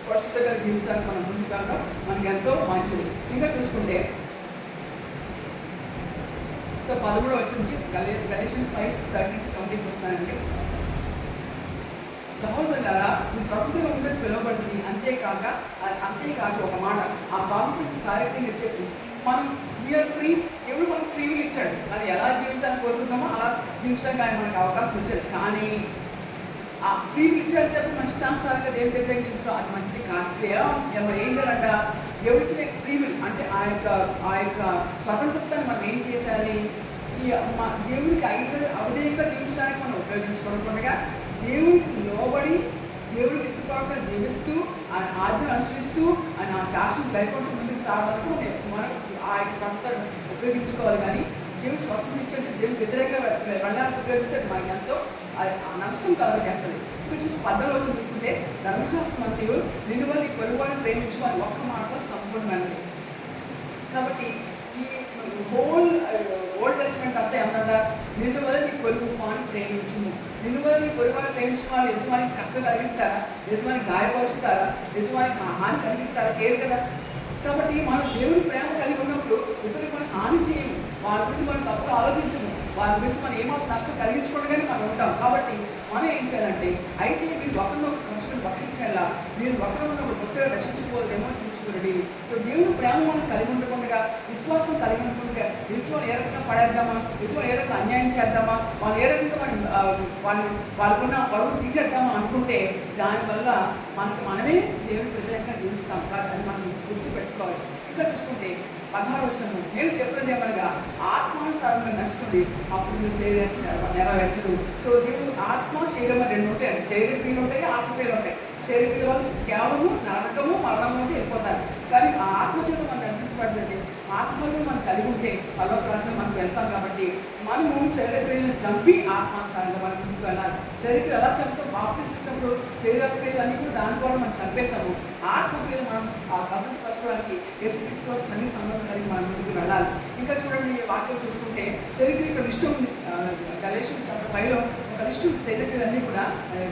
పరిశుద్ధంగా జీవించడానికి మనం ముందుగా మనకి ఎంతో మంచిది. ఇంకా చూసుకుంటే 13వ వచనం నుంచి గలేషియన్స్ 5:13-17 వస్తున్నానండి. సహోదరులారా, మీ స్వతంత్రంగా ఉండేది పిలువబడుతుంది. అంతేకాక ఒక మాట, ఆ స్వాతంత్రం కార్యక్రమం చెప్పి మనం వీఆర్ ఫ్రీ. ఎవరు మనకు ఫ్రీ విల్ ఇచ్చాడు. అది ఎలా జీవించాలని కోరుకుంటామో అలా జీవించడానికి ఆయన మనకు అవకాశం ఇచ్చాడు. కానీ ఆ ఫ్రీ విల్ ఇచ్చాడు మన ఇష్టానుసారంగా దేవుడి దగ్గర జీవించడం అది మంచిది కాదు. ఏం చేయాలంట, దేవుడు ఇచ్చిన ఫ్రీ విల్ అంటే ఆ యొక్క స్వతంత్రతను మనం ఏం చేయాలి, దేవుడికి అవధేయంగా జీవించడానికి మనం ఉపయోగించుకోకుండా దేవుడికి లోబడి దేవుడికి ఇష్టపడకుండా జీవిస్తూ ఆయన ఆజ్ఞను అనుసరిస్తూ ఆయన ఆ శాసనం లేకుండా ముందుకు సాగాలకు మనం ఆ యొక్క స్వతంత్రం ఉపయోగించుకోవాలి. కానీ దేవుడు స్వతంత్రం ఇచ్చే దేవుడికి వ్యతిరేకంగా వెళ్ళడానికి ఉపయోగిస్తే మనకి ఎంతో నష్టం కలుగజేస్తుంది. ఇప్పుడు చూసి 10వ వచనం చూసుకుంటే ధర్మశాస్త్ర మంత్రులు నిన్ను వల్ల ఈ పొరుగువాడిని ప్రేమించుకోవాలి ఒక్క మాటలో సంపూర్ణమైనది. కాబట్టి ఈ ఓల్డ్ టెస్ట్మెంట్ అంతా ఏమన్నా నిన్ను వల్ల నీ పొరుగు వాడిని ప్రేమించుము, నిన్ను వల్ల నీ పొరుగు వాడిని ప్రేమించిన వాళ్ళు ఎదుటివానికి కష్టం కలిగిస్తారా, ఎదుటివానికి గాయపరుస్తారా, ఎదుటివానికి హాని కలిగిస్తారా? చేయరు కదా. కాబట్టి మనం దేవుడి ప్రేమ కలిగి ఉన్నప్పుడు ఇతరులకు మనం హాని చేయము, వాళ్ళ గురించి మనం తప్పుగా ఆలోచించము, వాళ్ళ గురించి మనం ఏమాత్రం నష్టం కలిగించుకోవడానికి మనం ఉంటాం. కాబట్టి మనం ఏం చేయాలంటే అయితే మీరు ఒకరినొకరు మనుషులను భక్షించేలా మీరు ఒకరినొకరు కొత్తగా రక్షించుకోలేమో చూసుకురండి. దేవుడు ప్రేమ మనం కలిగి ఉండకుండా, విశ్వాసం కలిగి ఉండకుండా ఇంట్లో ఏ రకంగా పడేద్దామా, ఇంట్లో ఏ రకంగా అన్యాయం చేద్దామా, వాళ్ళు ఏ రకంగా వాళ్ళకున్న పరువు తీసేద్దామా అనుకుంటే దానివల్ల మనమే దేవుడి వ్యతిరేకంగా జీవిస్తాం. అది మనం గుర్తు పెట్టుకోవాలి. ఇక్కడ చూసుకుంటే 16వ వచనం, నేను చెప్పినది ఏమనగా ఆత్మానుసారంగా నడుచుకోండి, అప్పుడు మీరు శరీరం నెరవేర్చరు. సో దేవుడు ఆత్మ శరీరం 2 ఉంటాయి. శరీర క్రియలు ఉంటాయి, ఆత్మ క్రియలు ఉంటాయి. శరీర క్రియల వల్ల కేవలము నరకము మరణము అంటే వెళ్ళిపోతారు. కానీ ఆ ఆత్మచేత మనం నడిపించబడుతుంది. ఆత్మను మనం కలిగి ఉంటే పర్వకాశం మనకు వెళ్తాం. కాబట్టి మనము శరీర క్రియలను చంపి ఆత్మానుసారంగా మనం ముందుకు వెళ్ళాలి. శరీర క్రియలు ఎలా చంపుతాం? బాప్తిసినప్పుడు శరీర క్రియలు అన్నీ కూడా దాని ద్వారా మనం చంపేస్తాము. ఆత్మక్రియలు మనం అభివృద్ధి పరచుకోవడానికి యేసుక్రీస్తు సన్నిధి సంబంధం కలిగి మనం ముందుకు వెళ్ళాలి. ఇంకా చూడండి, ఈ వాక్యం చూసుకుంటే శరీర ఇక్కడ లిస్ట్ ఉంది. గలేషియన్స్ 5లో ఒక లిస్ట్ ఉంది. శరీర క్రియలు అన్నీ కూడా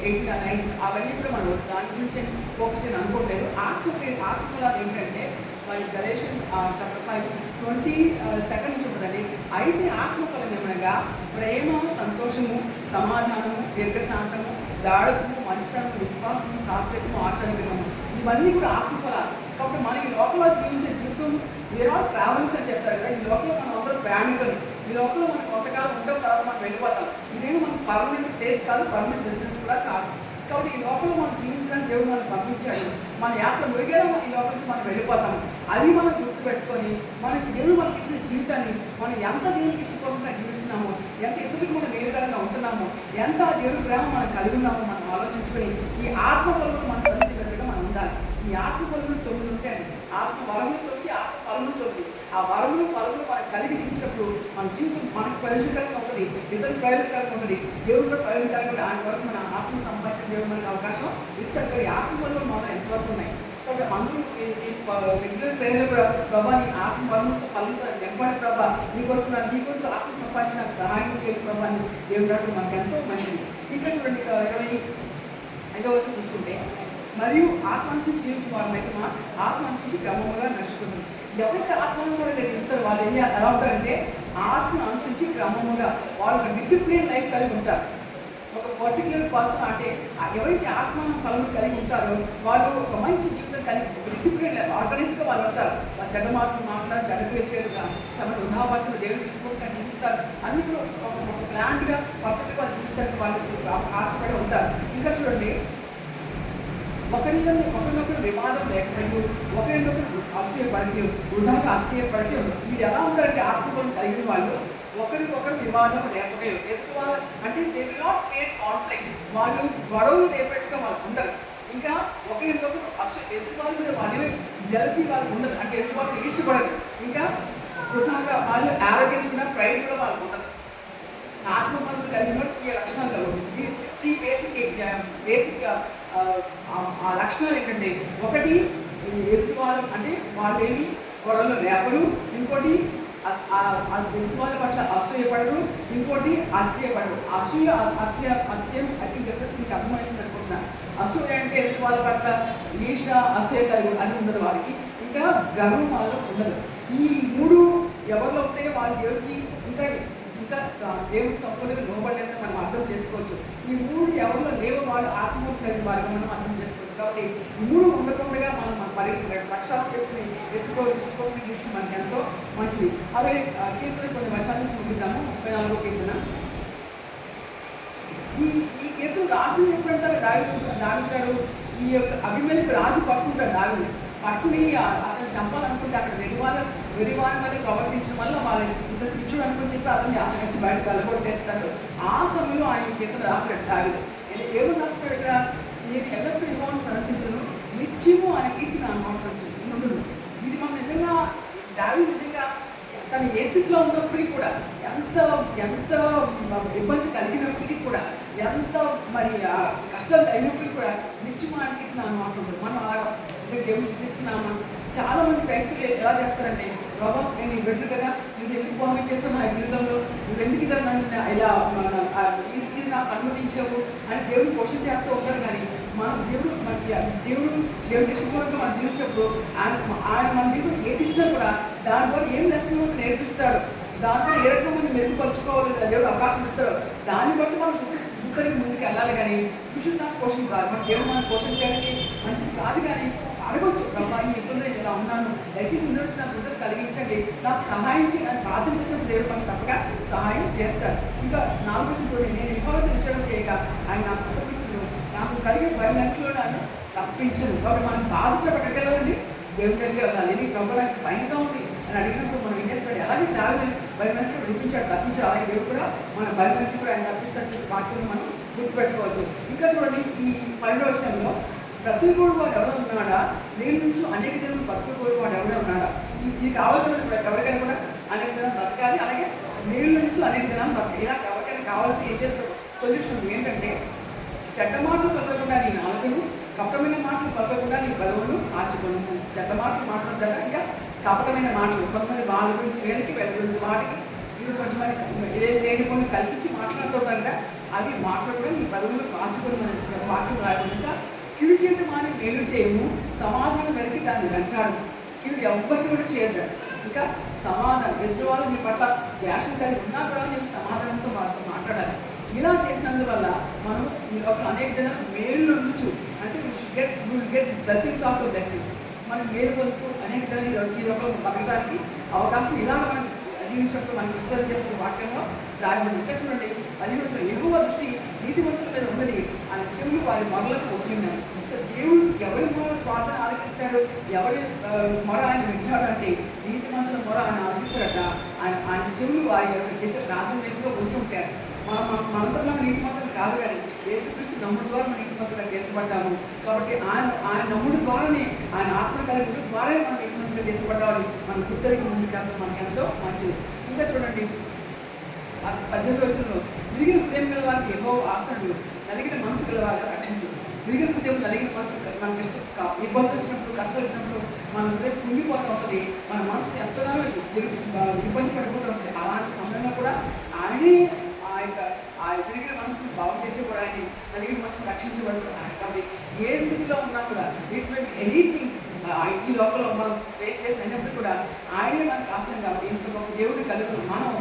8, 9 అవన్నీ కూడా మనం దాని గురించి ఫోకస్ చేయని అనుకోవట్లేదు. ఆత్మఫలాలు ఏంటంటే మరి గలేషియన్స్ చాప్టర్ 5:22 నుంచి ఉంటుందండి. అయితే ఆత్మఫలం ఏమనగా ప్రేమ, సంతోషము, సమాధానము, దీర్ఘశాంతము, దాడుతము, మంచితనము, విశ్వాసము, సాత్వికము, ఆచరణము, ఇవన్నీ కూడా ఆత్మఫలాలు. కాబట్టి మనం ఈ లోకంలో జీవించే జీవితం వేరే ట్రావెల్స్ అని చెప్తారు కదా. ఈ లోకంలో మనం అందరూ ప్రయాణికులు. ఈ లోకంలో మనం కొంతకాలం ఉంటాం, తర్వాత మనం వెళ్ళిపోతాం. ఇదేమో మనకు పర్మనెంట్ ప్లేస్ కాదు, పర్మనెంట్ బిజినెస్ కూడా కాదు. కాబట్టి ఈ లోపల మనం జీవించడానికి దేవుడు మనం పంపించాడు. మన యాత్ర ముగిగా ఈ లోపల నుంచి మనం వెళ్ళిపోతాము. అది మనం గుర్తుపెట్టుకొని మనకి దేవుడు మనకి ఇచ్చిన జీవితాన్ని మనం ఎంత దేవుడికి ఇష్టపడకుండా జీవిస్తున్నామో, ఎంత ఎదుటికి మనం వేరుగా ఉంటున్నామో, ఎంత దేవుడి ప్రేమ మనం కలిగి ఉన్నామో మనం ఆలోచించుకొని ఈ ఆత్మ వలన మనం కలిసిపెట్టగా మనం ఉండాలి. ఈ ఆత్మ ఫలములు 9 ఉంటాయండి. ఆత్మ వరములు 9, ఆత్మ ఫలములు 9. ఆ వరములు ఫలములు మనకు కలిగి జీవించినప్పుడు మన జీవితం మనకు ప్రయోజనకరంగా ఉంటుంది, నిజంగా ప్రయోజనకరంగా ఉంటుంది, దేవుడు కూడా ప్రయోజనకరంగా ఉంటుంది. ఆయన వరకు మన ఆత్మ సంపాదించిన దేవుడు మనకు అవకాశం ఇస్తాడు. కానీ ఆత్మ ఫలములు మనం ఎంతవరకు ఉన్నాయి. కాబట్టి అందరూ రెగ్యులర్ ప్రేరణ కూడా ప్రభా నీ ఆత్మ ఫలములతో ఫలంతో వెంబడి ప్రభా నీ కొరకు ఆత్మ సంపాదించి నాకు సహాయం చేయాలి ప్రభా అని దేవుడు అంటే మనకు ఎంతో మంచిది. ఇంకా చూడండి 25వ వచనం చూసుకుంటే, మరియు ఆత్మానుసరించి జీవించిన వాళ్ళైతే ఆత్మానుసరించి క్రమముగా నడుచుకుంటుంది. ఎవరైతే ఆత్మానుసారంగా జీవిస్తారో వాళ్ళు ఎలా ఉంటారంటే ఆత్మ అనుసరించి క్రమముగా వాళ్ళు డిసిప్లిన్ లైఫ్ కలిగి ఉంటారు. ఒక పర్టికులర్ పర్సన్ అంటే ఎవరైతే ఆత్మ ఫలము కలిగి ఉంటారో వాళ్ళు ఒక మంచి జీవితం కలిగి ఒక డిసిప్లిన్ లైఫ్ ఆర్గనైజ్గా వాళ్ళు ఉంటారు. వాళ్ళు చెడ్డ మాటలు మాట్లాడి చెడపేచేరుగా సమయం వృధాపరచన దేవుడికి ఇష్టపడుతున్నా జీవిస్తారు. అన్ని కూడా ఒక ప్లాన్గా పర్ఫెక్ట్గా వాళ్ళు జీవిస్తారు. వాళ్ళు ఆశపడి ఉంటారు. ఇంకా చూడండి, ఒకరినొకరు వివాదం లేకపోయి ఒకరినొకరు అసూయపడి వృధాగా అసూయపడి మీరు ఎలా ఉంటారంటే ఆత్మబలం కలిగిన వాళ్ళు ఒకరికొకరు వివాదం లేకపోయి ఎదుటి అంటే they will not create conflicts. వాళ్ళు గొడవలు లేపెట్టుగా వాళ్ళు ఉండరు. ఇంకా ఒకరికొకరు ఎదుటి వాళ్ళ మీద వాళ్ళే జలసీ వాళ్ళు ఉండదు. అంటే ఎదుటి వాళ్ళు ఈర్షపడరు. ఇంకా వృధాగా వాళ్ళు ఆరోగ్యం కూడా ప్రైడ్ కూడా వాళ్ళకు ఉండదు. ఆత్మబలం కలిగిన ఈ లక్షణాలు కలవు. ఈ బేసిక్ ఆ లక్షణాలు ఏంటంటే, ఒకటి ఎదుటి వాళ్ళు అంటే వాళ్ళేమి గొడవలు లేపరు, ఇంకోటి ఎదుటి వాళ్ళ పట్ల అసూయపడరు, ఇంకోటి అతిశయపడరు. అతిశయం ఐ థింక్ డిఫరెన్స్ మీకు అర్థమైంది అనుకుంటున్నాను. అసూయ అంటే ఎదుటి వాళ్ళ పట్ల ఈర్ష అసూయ కలిగి అని ఉండదు వారికి. ఇంకా గర్వం వాళ్ళలో ఉండదు. ఈ 3 ఎవరిలో ఉంటే వాళ్ళ దేవుడికి ఇంకా దేవుడికి సంపూర్ణంగా లోబడలేదని మనం అర్థం చేసుకోవచ్చు. ఈ 3 ఎవరిలో లేవు వాళ్ళు ఆత్మహత్య వారికి మనం అర్థం చేసుకోవచ్చు. కాబట్టి ఈ 3 ఉండకుండా మనం రక్షణ చేసుకుని ఇసుకోవడం చూసి మనకి ఎంతో మంచిది. అలాగే కీర్తన కొన్ని వచనాలు చూద్దాము. 34వ కీర్తన. ఈ కీర్తన రాసింది ఎప్పుడంటారు దావిదాడు ఈ యొక్క అభిమేలకు రాజు పట్టుకుంటాడు. పట్టుకుని అతను చంపాలనుకుంటే అక్కడ వెరివాని వల్ల ప్రవర్తించడం వల్ల వాళ్ళు ఇతను పిచ్చుడు అనుకుని చెప్పి అతన్ని ఆసరించి బయటకు వెళ్ళగొట్టేస్తారు. ఆ సమయంలో ఆయన కీర్తన రాసాడు దావీదు. ఏమని రాస్తాడు ఇక్కడ, నేను ఎల్లప్పుడూ ఇవ్వాలని సమర్పించను, నిత్యము ఆయన కీర్తి నా నోట ఉండదు. ఇది మనం నిజంగా దావీదు నిజంగా తను ఏ స్థితిలో ఉన్నప్పటికీ కూడా, ఎంత ఇబ్బంది కలిగినప్పటికీ కూడా, ఎంత మరి కష్టాలు అయినప్పటికీ కూడా నిత్యము ఆయన కీర్తి నా నోట ఉండదు. మనం అలా దేవుడు చూపిస్తున్నామా? చాలా మంది క్రైస్తవులు ఎలా చేస్తారంటే, బాబా నేను ఈ బిడ్డలు కదా, నువ్వు ఎందుకు పంపించేస్తావు నా జీవితంలో, నువ్వు ఎందుకు ఇద్దరు నన్ను ఇలా ఇది నాకు అనుమతించావు అని దేవుడిని క్వశ్చన్ చేస్తూ ఉంటారు. కానీ మన దేవుడు ఇష్టపూర్వకంగా మనం జీవించినప్పుడు ఆయన మన జీవితం ఏది ఇచ్చినా కూడా దాని ద్వారా ఏం లెసన్ నేర్పిస్తాడు, దాంట్లో ఏ రకమైన మెరుగుపరుచుకోవాలి దేవుడు అవకాశం ఇస్తాడు. దాన్ని బట్టి మనం ముందుకు వెళ్ళాలి. కానీ విషయం నాకు క్వశ్చన్ కాదు, మన దేవుడు మనం క్వశ్చన్ చేయడానికి మంచిది కాదు. కానీ అడగొచ్చు, ప్రభా ఈ ఇబ్బందులు ఇలా ఉన్నాను, దయచేసి ఇందులో నాకు వృద్ధి కలిగించండి, నాకు సహాయం చేయాలని ప్రార్థన చేసినప్పుడు దేవుడు మనకు తప్పగా సహాయం చేస్తాడు. ఇంకా 4వ చూడండి, నేను ఇవ్వాలని విచారం చేయక ఆయన నాకు తప్పించను, నాకు కలిగే భయంలో నన్ను తప్పించను. కాబట్టి మనం బాధించబడగలండి దేవుడి దగ్గర వెళ్ళాలి. ఇది ప్రభు నాకు భయంగా ఉంది అని అడిగినప్పుడు మనం ఏం చేస్తాడు, ఎలాగే దారిని భయమనిషి విడిపించాడు, తప్పించాడు. అలాగే దేవుడు కూడా మన భయమనిషి కూడా ఆయన తప్పిస్తాడు చెప్పి వాక్యం మనం గుర్తుపెట్టుకోవచ్చు. ఇంకా చూడండి, ఈ 12వ విషయంలో బ్రతుకుకోడు వాడు ఎవరైనా ఉన్నాడా, నేను నుంచి అనేక దినం బ్రతుకుకోడు వాడు ఎవరైనా ఉన్నాడా. ఇది కావాల్సిన ఎవరికైనా కూడా అనేక దినం బ్రతకాలి, అలాగే నీళ్ళ నుంచి అనేక దినాలు బ్రతకాలి. ఇలా ఎవరికైనా కావాల్సిన ఏం చేస్తారు సొల్యూషన్ ఏంటంటే, చెడ్డ మాటలు పలకకుండా నీ నాలుకను, కపటమైన మాటలు పలకకుండా నీ పదవులు ఆచుకోను. చెడ్డ మాటలు మాట్లాడతారా, ఇంకా కపటమైన మాటలు కొంతమంది వాళ్ళ గురించి వీళ్ళకి వీళ్ళ గురించి వాటికి ఇది కొంచెంమంది దేని కొన్ని కల్పించి మాట్లాడుతుంటారంట. అవి మాట్లాడకుండా నీ పదవులు కాచుకొని మన వాక్యం రాయకుండా, కీడు చేతి మాని మేలు చేయము, సమాధానం వెతికి దాన్ని వెంటాడు. కీడు ఎవ్వరికి కూడా చేయదు. ఇంకా సమాధానం ఎదుటివాళ్ళు నీ పట్ల వ్యాసం కలిగి ఉన్నా కూడా నీకు సమాధానంతో వాళ్ళతో మాట్లాడాలి. ఇలా చేసినందువల్ల మనం ఈ లోపల అనేక దినాలు మేలు ఉండొచ్చు. అంటే will get blessings of the blessings. మనం మేలు పొందుతూ అనేక దినాలు ఈ లోపల బతకడానికి అవకాశం ఇలాగ మనం జీవించినప్పుడు మనకి ఇస్తారని చెప్పి వాక్యంలో రాయబడి. ఇంకా చూడండి, అది కూడా యెహోవా దృష్టి నీతిమంతుల మీద ఉన్నది, ఆయన చెవులు వారి మొరలకు ఒప్పినాడు. సో దేవుడు ఎవరి మొర ప్రార్థన ఆలకిస్తాడు, ఎవరి మొర ఆయన వింటాడు అంటే నీతిమంతుల మొర ఆయన ఆలకిస్తాడట. ఆయన చెవులు వారి ఎవరు చేసే ప్రార్థన వ్యక్తిలో ఉంటుంటారు. మనందరిలో నీతిమంతులు కాదు, కానీ యేసుక్రీస్తు నమ్ముడు ద్వారా మనం నీతిమంతులుగా తీర్చబడ్డాము. కాబట్టి ఆయన నమ్ముడు ద్వారానే, ఆయన ఆత్మ కలిగి ద్వారా మనం నీతిమంతులుగా తీర్చబడ్డామని మన గుర్తరికి ముందుకు మనకి ఎంతో మంచిది. ఇంకా చూడండి 18వ వచనంలో, విరిగిన హృదయం గల వారికి యెహోవా ఆసనుడు, నలిగిన మనసు గల వారిని రక్షించు. విరిగిన హృదయం, నలిగిన మనసు మనకి ఇబ్బంది వచ్చినప్పుడు, కష్టం వచ్చినప్పుడు మన హృదయం కుంగిపోతూ ఉంటుంది, మన మనసు ఎంతగానో ఇబ్బంది పడిపోతూ ఉంటుంది. అలాంటి సమయంలో కూడా ఆయనే ఆ విరిగిన మనసును బాగు చేసే కూడా ఆయన, నలిగిన మనసును రక్షించబడుతుంది ఆయన. కాబట్టి ఏ స్థితిలో ఉన్నా కూడా ఇట్ మే బి ఎనీథింగ్ ఈ లోపల మనం ఫేస్ చేసినప్పుడు కూడా ఆయనే మనకు ఆసనం. కాబట్టి ఇంత గొప్ప దేవుడు కలుగు మనం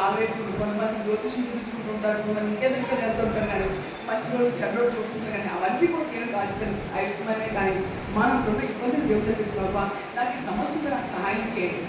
ఆవేపు కొంతమంది జ్యోతిషం చూపించుకుంటూ ఉంటారు, కొంతమంది ఇంకేదో వెళ్తుంటారు, కానీ మంచి రోజు చెడ్డ రోజు చూస్తుంటారు, కానీ అవన్నీ కూడా దేవుడు ఆశిస్తాను ఇష్టమైనవి. కానీ మనం రెండు ఇబ్బందులు దేవుడు తెప్పించుకోవా, నాకు ఈ సమస్యలు నాకు సహాయం చేయండి,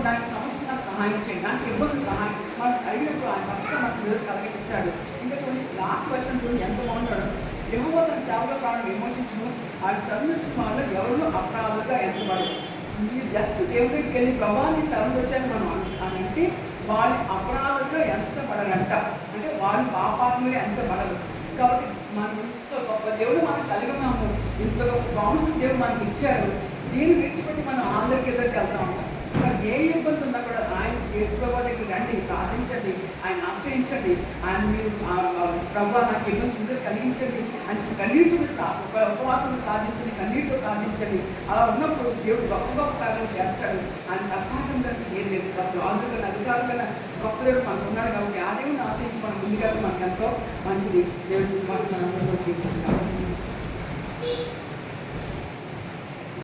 నాకు సమస్య నాకు సహాయం చేయండి, నాకు ఇబ్బందులు సహాయం మనం అడిగినప్పుడు ఆయన భక్తిగా మనకు దేవుడు కలగటిస్తాడు. ఇంకా చూడండి లాస్ట్ వర్షన్ చూడండి ఎంత బాగుంటాడు. యెహోవా తన సేవల ప్రాణం విమోచించును, ఆయన సరిచిన వాళ్ళు ఎవరు అపరాధులుగా ఎంచబడరు. మీరు జస్ట్ దేవుడికి వెళ్ళి ప్రభావాన్ని సరిచొచ్చాను మనం అని అంటే వాళ్ళు అపరాధులుగా ఎంచబడరంట, అంటే వాళ్ళు పాపాత్మగా ఎంచబడరు. కాబట్టి మనం ఇంత గొప్ప దేవుడు మనం కలిగి ఉన్నాము, ఇంత గొప్ప ప్రామిస్ దేవుడు మనకి ఇచ్చాడు. దీన్ని విడిచిపెట్టి మనం అందరికి ఎదురుకి వెళ్తా ఉంటాం. మరి ఏ ఇబ్బంది ఉన్నా కూడా ఆయన యేసు ప్రభువా దగ్గరికి రండి, ప్రార్థించండి, ఆయన ఆశ్రయించండి. ఆయన మీరు ప్రభువా నాకు ఇబ్బంది కలిగించండి అని కన్నీటితో ఉపవాసం ప్రార్థించండి, కన్నీటితో ప్రార్థించండి. అలా ఉన్నప్పుడు దేవుడు గొప్ప గొప్ప కార్యాలు చేస్తాడు. ఆయన అసాధ్యం కనుక ఏం లేదు. రాజు కన్నా అధికారుల కన్నా గొప్ప దేవుడు మనకు ఉన్నాడు. కాబట్టి ఆ దేవుడిని ఆశ్రయించి మనం ముందుగా మనకు ఎంతో మంచిది. దేవుడి చిత్రాన్ని మనం చూపించుకుంటాం.